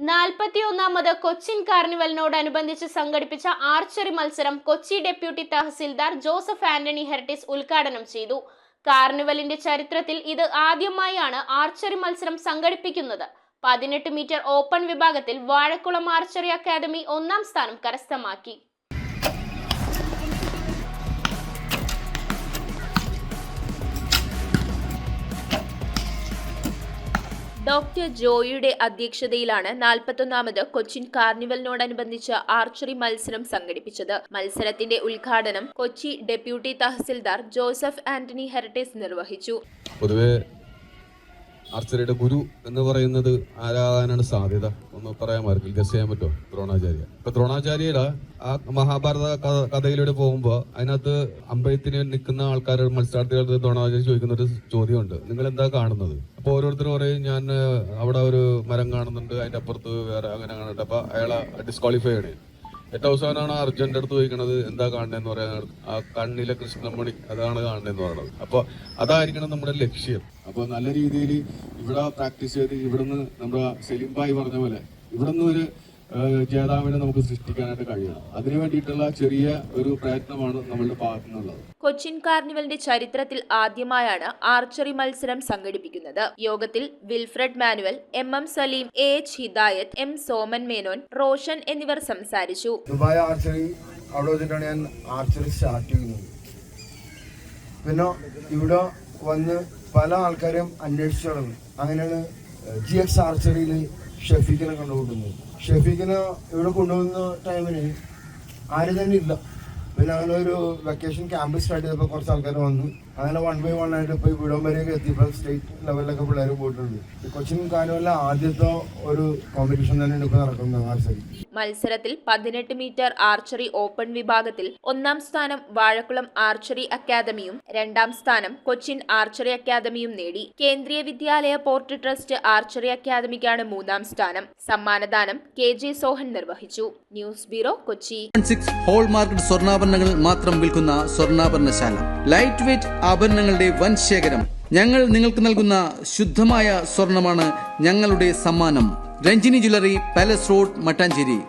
41ാമത് കൊച്ചിൻ കാർണിവലിനോടനുബന്ധിച്ച് സംഘടിപ്പിച്ച ആർച്ചറി മത്സരം Kochi deputy tahsildar Joseph Antony ഹെർട്ടിസ് ഉദ്ഘാടനം ചെയ്തു. കാർണിവലിന്റെ ചരിത്രത്തിൽ ഇത് ആദ്യമായാണ് ആർച്ചറി മത്സരം സംഘടിപ്പിക്കുന്നത്. 18 മീറ്റർ ഓപ്പൺ വിഭാഗത്തിൽ വാഴക്കുളം ആർച്ചറി അക്കാദമി 1ാം സ്ഥാനം കരസ്ഥമാക്കി. ഡോക്ടർ ജോയിയുടെ അധ്യക്ഷതയിലാണ് 41ാമത് കൊച്ചിൻ കാർണിവലിനോടനുബന്ധിച്ച് ആർച്ചറി മത്സരം സംഘടിപ്പിച്ചത്. മത്സരത്തിന്റെ ഉദ്ഘാടനം കൊച്ചി ഡെപ്യൂട്ടി തഹസിൽദാർ ജോസഫ് ആന്റണി ഹെർട്ടിസ് നിർവഹിച്ചു. പൊതുവെ ആർച്ചറിയുടെ ഗുരു എന്ന് പറയുന്നത് ആരാകാനാണ് സാധ്യത ഒന്ന് പറയാമായിരിക്കും, ഗസ് ചെയ്യാൻ പറ്റുമോ? ദ്രോണാചാര്യ. ഇപ്പൊ ദ്രോണാചാര്യയുടെ ആ മഹാഭാരത കഥയിലൂടെ പോകുമ്പോൾ അതിനകത്ത് അമ്പയത്തിന് നിൽക്കുന്ന ആൾക്കാരുടെ മത്സരാർത്ഥികളുടെ ദ്രോണാചാര്യ ചോദിക്കുന്ന ഒരു ചോദ്യമുണ്ട്, നിങ്ങൾ എന്താ കാണുന്നത്? അപ്പൊ ഓരോരുത്തർ പറയും, ഞാൻ അവിടെ ഒരു മരം കാണുന്നുണ്ട്, അതിന്റെ അപ്പുറത്ത് വേറെ അങ്ങനെ കാണുന്നുണ്ട്. അപ്പൊ അയാളെ ഡിസ്ക്വാളിഫൈ ആണ്. ഏറ്റവും അവസാനമാണ് അർജുന്റെ അടുത്ത് ചോദിക്കുന്നത്, എന്താ കാണുന്നതെന്ന് പറയുന്നത്, ആ കണ്ണിലെ കൃഷ്ണമണി അതാണ് കാണുന്നതെന്ന് പറയുന്നത്. അപ്പൊ അതായിരിക്കണം നമ്മുടെ ലക്ഷ്യം. അപ്പൊ നല്ല രീതിയിൽ ഇവിടെ പ്രാക്ടീസ് ചെയ്ത് ഇവിടുന്ന് നമ്മുടെ സലീം ഭായ് പറഞ്ഞ പോലെ ഇവിടുന്ന് ഒരു ജേതാവിനെ നമുക്ക് സൃഷ്ടിക്കാനായിട്ട് കഴിയണം. അതിനു വേണ്ടിയിട്ടുള്ള ചെറിയ ഒരു പ്രയത്നമാണ് നമ്മളുടെ ഭാഗത്തു നിന്നുള്ളത്. കൊച്ചിൻ കാർണിവലിന്റെ ചരിത്രത്തിൽ ആദ്യമായാണ് ആർച്ചറി മത്സരം സംഘടിപ്പിക്കുന്നത്. യോഗത്തിൽ Wilfred Manuel, MM Saleem, AH Hidayath, M Soman Menon, Roshan എന്നിവർ സംസാരിച്ചു. ദുബായ് ആർച്ചറി അവിടെ വെച്ചിട്ടാണ് ഞാൻ ആർച്ചറി സ്റ്റാർട്ട് ചെയ്യുന്നത്. പിന്നെ ഇവിടെ വന്ന് പല ആൾക്കാരെയും അന്വേഷിച്ചു നടന്നു. അങ്ങനെയാണ് GX ആർച്ചറിയിൽ ഷെഫീഖിനെ കണ്ടുകൊണ്ടുവന്നത്. ഷെഫീഖിനെ ഇവിടെ കൊണ്ടുവന്ന ടൈമിന് ആരും തന്നെ ഇല്ല. പിന്നെ അങ്ങനെ ഒരു വെക്കേഷൻ ക്യാമ്പ് സ്റ്റാർട്ട് ചെയ്തപ്പോൾ കുറച്ച് ആൾക്കാർ വന്നു. അങ്ങനെ 1 by 1 ആയിട്ട് ഇപ്പോൾ ഇവിടം വരെയൊക്കെ എത്തിയപ്പോൾ സ്റ്റേറ്റ് ലെവലിലൊക്കെ പിള്ളേർ പോയിട്ടുണ്ട്. കൊച്ചിൻ കാർണിവലിലെ ആദ്യത്തെ ഒരു കോമ്പറ്റീഷൻ തന്നെയാണ് ഇപ്പോൾ നടക്കുന്നത് ആർച്ചറി. മത്സരത്തിൽ 18 മീറ്റർ ആർച്ചറി ഓപ്പൺ വിഭാഗത്തിൽ 1ാം സ്ഥാനം വാഴക്കുളം ആർച്ചറി അക്കാദമിയും 2ാം സ്ഥാനം കൊച്ചിൻ ആർച്ചറി അക്കാദമിയും നേടി. കേന്ദ്രീയ വിദ്യാലയ പോർട്ട് ട്രസ്റ്റ് ആർച്ചറി അക്കാദമിക്കാണ് 3ാം സ്ഥാനം. സമ്മാനദാനം KJ സോഹൻ നിർവഹിച്ചു. News bureau, Kochi. ഹോൾമാർക്ക് സ്വർണ്ണാഭരണങ്ങൾ മാത്രം വിൽക്കുന്ന സ്വർണ്ണാഭരണശാല. ലൈറ്റ് വെയ്റ്റ് ആഭരണങ്ങളുടെ വൻ ശേഖരം. ഞങ്ങൾ നിങ്ങൾക്ക് നൽകുന്ന ശുദ്ധമായ സ്വർണമാണ് ഞങ്ങളുടെ സമ്മാനം. Ranjini jewellery, palace road, Mattancherry.